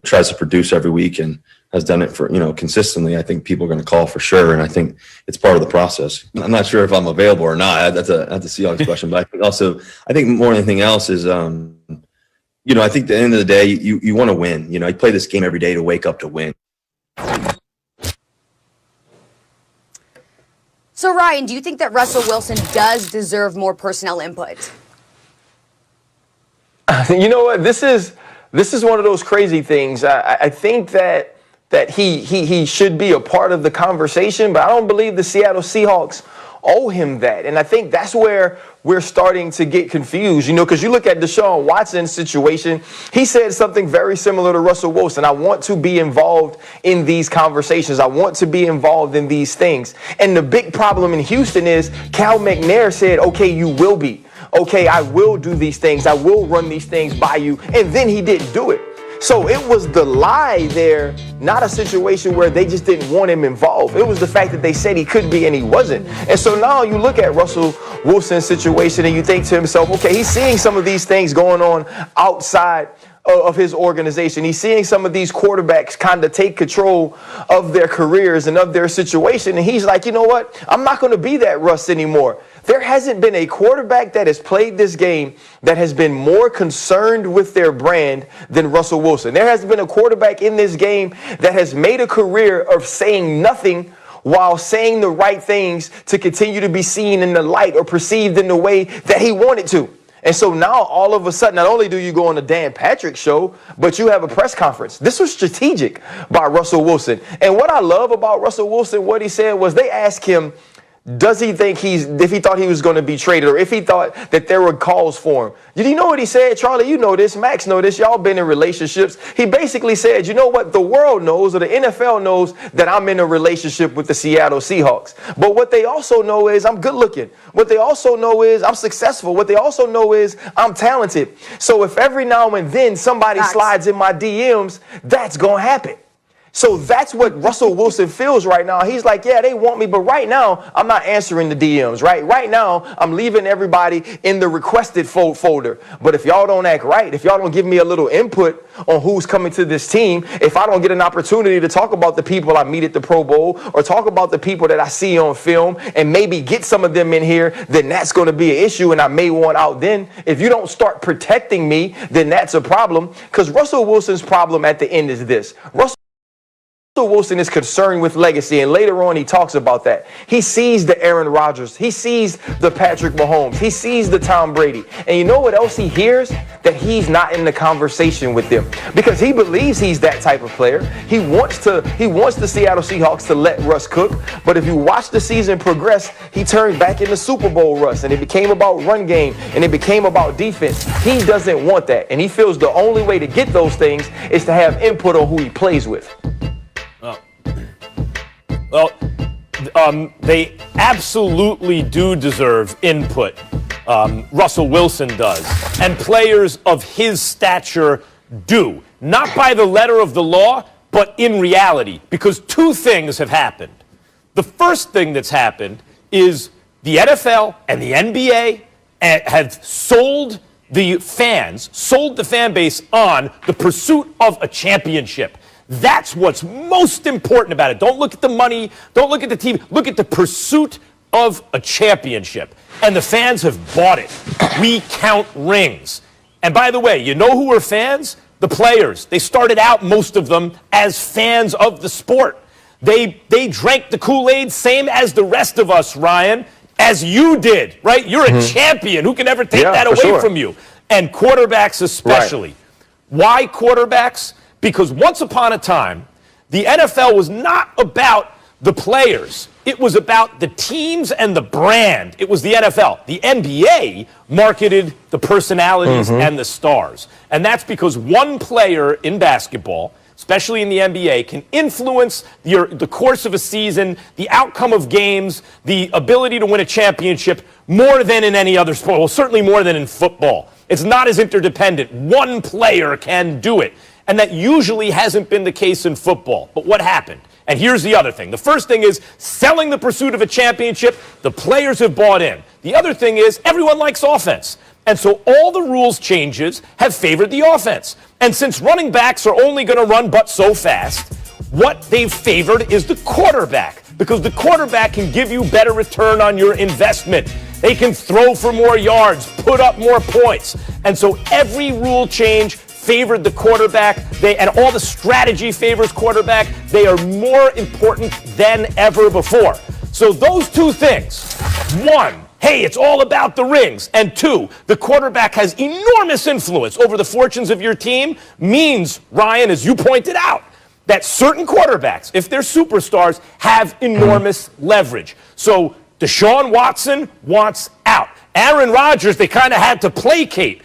tries to produce every week and has done it for, consistently, I think people are going to call for sure. And I think it's part of the process. I'm not sure if I'm available or not. That's a Seahawks question. But I think more than anything else is, I think at the end of the day, you want to win. You play this game every day to wake up to win. So, Ryan, do you think that Russell Wilson does deserve more personnel input? You know what? This is one of those crazy things. I think that he should be a part of the conversation, but I don't believe the Seattle Seahawks owe him that. And I think that's where we're starting to get confused, because you look at Deshaun Watson's situation. He said something very similar to Russell Wilson. I want to be involved in these conversations. I want to be involved in these things. And the big problem in Houston is Cal McNair said, okay, you will be. Okay, I will do these things. I will run these things by you. And then he didn't do it. So it was the lie there, not a situation where they just didn't want him involved. It was the fact that they said he could be and he wasn't. And so now you look at Russell Wilson's situation and you think to himself, okay, he's seeing some of these things going on outside of his organization. He's seeing some of these quarterbacks kind of take control of their careers and of their situation. And he's like, you know what? I'm not going to be that Russ anymore. There hasn't been a quarterback that has played this game that has been more concerned with their brand than Russell Wilson. There hasn't been a quarterback in this game that has made a career of saying nothing while saying the right things to continue to be seen in the light or perceived in the way that he wanted to. And so now all of a sudden, not only do you go on the Dan Patrick show, but you have a press conference. This was strategic by Russell Wilson. And what I love about Russell Wilson, what he said was they asked him, does he think if he thought he was going to be traded or if he thought that there were calls for him? Did you know what he said? Charlie, you know this. Max know this. Y'all been in relationships. He basically said, you know what? The world knows or the NFL knows that I'm in a relationship with the Seattle Seahawks. But what they also know is I'm good looking. What they also know is I'm successful. What they also know is I'm talented. So if every now and then somebody slides in my DMs, that's going to happen. So that's what Russell Wilson feels right now. He's like, yeah, they want me, but right now I'm not answering the DMs, right? Right now I'm leaving everybody in the requested folder. But if y'all don't act right, if y'all don't give me a little input on who's coming to this team, if I don't get an opportunity to talk about the people I meet at the Pro Bowl or talk about the people that I see on film and maybe get some of them in here, then that's going to be an issue and I may want out then. If you don't start protecting me, then that's a problem. Because Russell Wilson's problem at the end is this. Russell Wilson is concerned with legacy, and later on he talks about that. He sees the Aaron Rodgers. He sees the Patrick Mahomes. He sees the Tom Brady. And you know what else he hears? That he's not in the conversation with them because he believes he's that type of player. He wants the Seattle Seahawks to let Russ cook. But if you watch the season progress, he turned back into Super Bowl Russ, and it became about run game, and it became about defense. He doesn't want that, and he feels the only way to get those things is to have input on who he plays with. Well, they absolutely do deserve input. Russell Wilson does. And players of his stature do. Not by the letter of the law, but in reality. Because two things have happened. The first thing that's happened is the NFL and the NBA have sold the fan base on the pursuit of a championship. That's what's most important about it. Don't look at the money. Don't look at the team. Look at the pursuit of a championship. And the fans have bought it. We count rings. And by the way, you know who are fans? The players. They started out, most of them, as fans of the sport. They drank the Kool-Aid, same as the rest of us, Ryan, as you did, right? You're a champion. Who can ever take that away from you? And quarterbacks especially. Right. Why quarterbacks? Because once upon a time, the NFL was not about the players. It was about the teams and the brand. It was the NFL. The NBA marketed the personalities and the stars. And that's because one player in basketball, especially in the NBA, can influence the course of a season, the outcome of games, the ability to win a championship more than in any other sport. Well, certainly more than in football. It's not as interdependent. One player can do it. And that usually hasn't been the case in football. But what happened? And here's the other thing. The first thing is selling the pursuit of a championship. The players have bought in. The other thing is everyone likes offense. And so all the rules changes have favored the offense. And since running backs are only going to run but so fast, what they've favored is the quarterback, because the quarterback can give you better return on your investment. They can throw for more yards, put up more points. And so every rule change favored the quarterback, and all the strategy favors quarterback. They are more important than ever before. So those two things, one, hey, it's all about the rings, and two, the quarterback has enormous influence over the fortunes of your team, means, Ryan, as you pointed out, that certain quarterbacks, if they're superstars, have enormous leverage. So Deshaun Watson wants out. Aaron Rodgers, they kind of had to placate.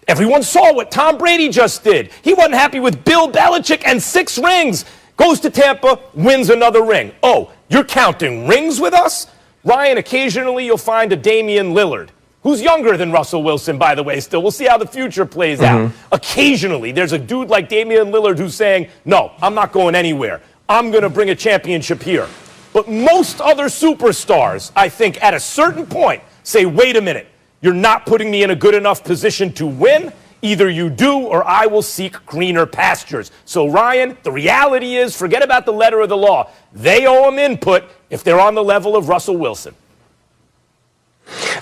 Everyone saw what Tom Brady just did. He wasn't happy with Bill Belichick and 6 rings. Goes to Tampa, wins another ring. Oh, you're counting rings with us? Ryan, occasionally you'll find a Damian Lillard, who's younger than Russell Wilson, by the way, still. We'll see how the future plays out. Occasionally, there's a dude like Damian Lillard who's saying, no, I'm not going anywhere. I'm going to bring a championship here. But most other superstars, I think, at a certain point, say, wait a minute, you're not putting me in a good enough position to win. Either you do or I will seek greener pastures. So, Ryan, the reality is, forget about the letter of the law. They owe him input if they're on the level of Russell Wilson.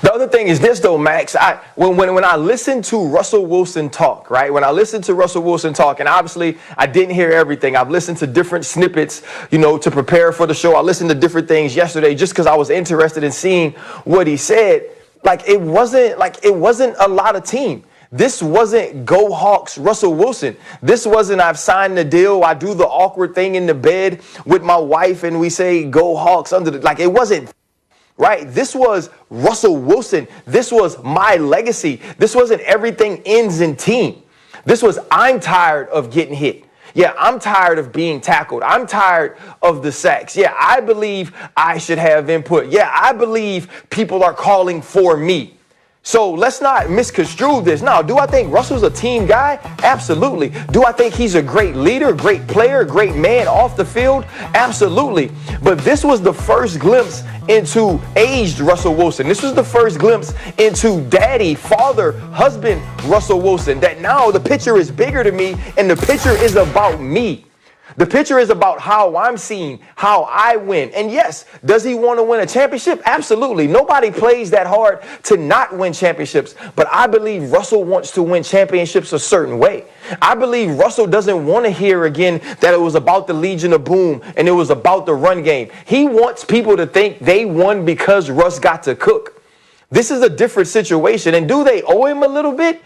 The other thing is this, though, Max. When I listen to Russell Wilson talk, right? When I listen to Russell Wilson talk, and obviously I didn't hear everything. I've listened to different snippets, to prepare for the show. I listened to different things yesterday just because I was interested in seeing what he said. It wasn't a lot of team. This wasn't Go Hawks Russell Wilson. This wasn't I've signed the deal. I do the awkward thing in the bed with my wife and we say Go Hawks under the, it wasn't. Right? This was Russell Wilson. This was my legacy. This wasn't everything ends in team. This was I'm tired of getting hit. Yeah, I'm tired of being tackled. I'm tired of the sacks. Yeah, I believe I should have input. Yeah, I believe people are calling for me. So let's not misconstrue this. Now, do I think Russell's a team guy? Absolutely. Do I think he's a great leader, great player, great man off the field? Absolutely. But this was the first glimpse into aged Russell Wilson. This was the first glimpse into daddy, father, husband Russell Wilson. That now the picture is bigger to me and the picture is about me. The picture is about how I'm seen, how I win. And yes, does he want to win a championship? Absolutely. Nobody plays that hard to not win championships. But I believe Russell wants to win championships a certain way. I believe Russell doesn't want to hear again that it was about the Legion of Boom and it was about the run game. He wants people to think they won because Russ got to cook. This is a different situation. And do they owe him a little bit?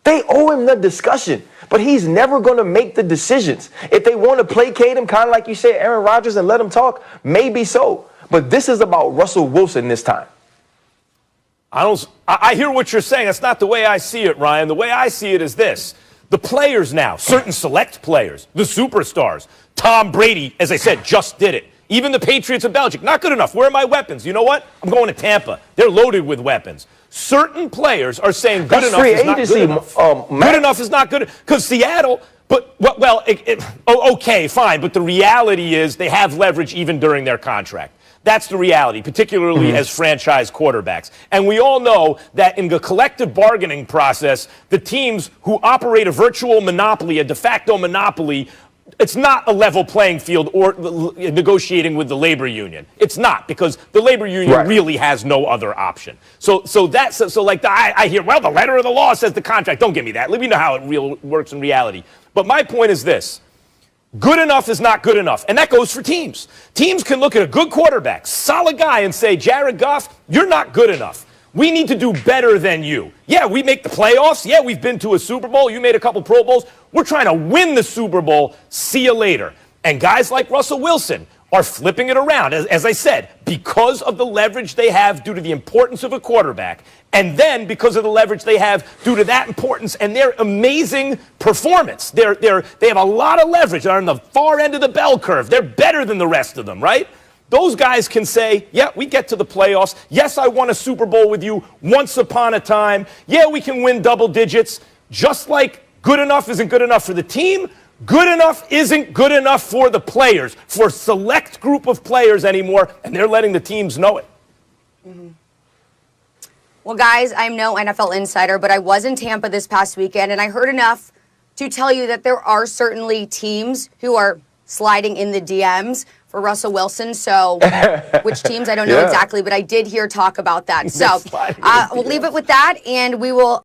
They owe him the discussion, but he's never going to make the decisions. If they want to placate him, kind of like you said, Aaron Rodgers, and let him talk, maybe so. But this is about Russell Wilson this time. I hear what you're saying. That's not the way I see it, Ryan. The way I see it is this. The players now, certain select players, the superstars, Tom Brady, as I said, just did it. Even the Patriots of Belichick, not good enough. Where are my weapons? You know what? I'm going to Tampa. They're loaded with weapons. Certain players are saying good enough is not good enough. Good enough is not good. Because Seattle, okay, fine. But the reality is they have leverage even during their contract. That's the reality, particularly as franchise quarterbacks. And we all know that in the collective bargaining process, the teams who operate a virtual monopoly, a de facto monopoly, it's not a level playing field or negotiating with the labor union. It's not, because the labor union really has no other option. I hear, well, the letter of the law says the contract. Don't give me that. Let me know how it works in reality. But my point is this. Good enough is not good enough. And that goes for teams. Teams can look at a good quarterback, solid guy, and say, Jared Goff, you're not good enough. We need to do better than you. Yeah, we make the playoffs. Yeah, we've been to a Super Bowl. You made a couple Pro Bowls. We're trying to win the Super Bowl. See you later. And guys like Russell Wilson are flipping it around, as I said, because of the leverage they have due to the importance of a quarterback, and then because of the leverage they have due to that importance and their amazing performance. They have a lot of leverage. They're on the far end of the bell curve. They're better than the rest of them, right? Those guys can say, yeah, we get to the playoffs. Yes, I won a Super Bowl with you once upon a time. Yeah, we can win double digits. Just like good enough isn't good enough for the team, good enough isn't good enough for the players, for a select group of players anymore, and they're letting the teams know it. Mm-hmm. Well, guys, I'm no NFL insider, but I was in Tampa this past weekend, and I heard enough to tell you that there are certainly teams who are sliding in the DMs for Russell Wilson. So which teams, I don't know exactly, but I did hear talk about that. So we'll leave it with that, and we will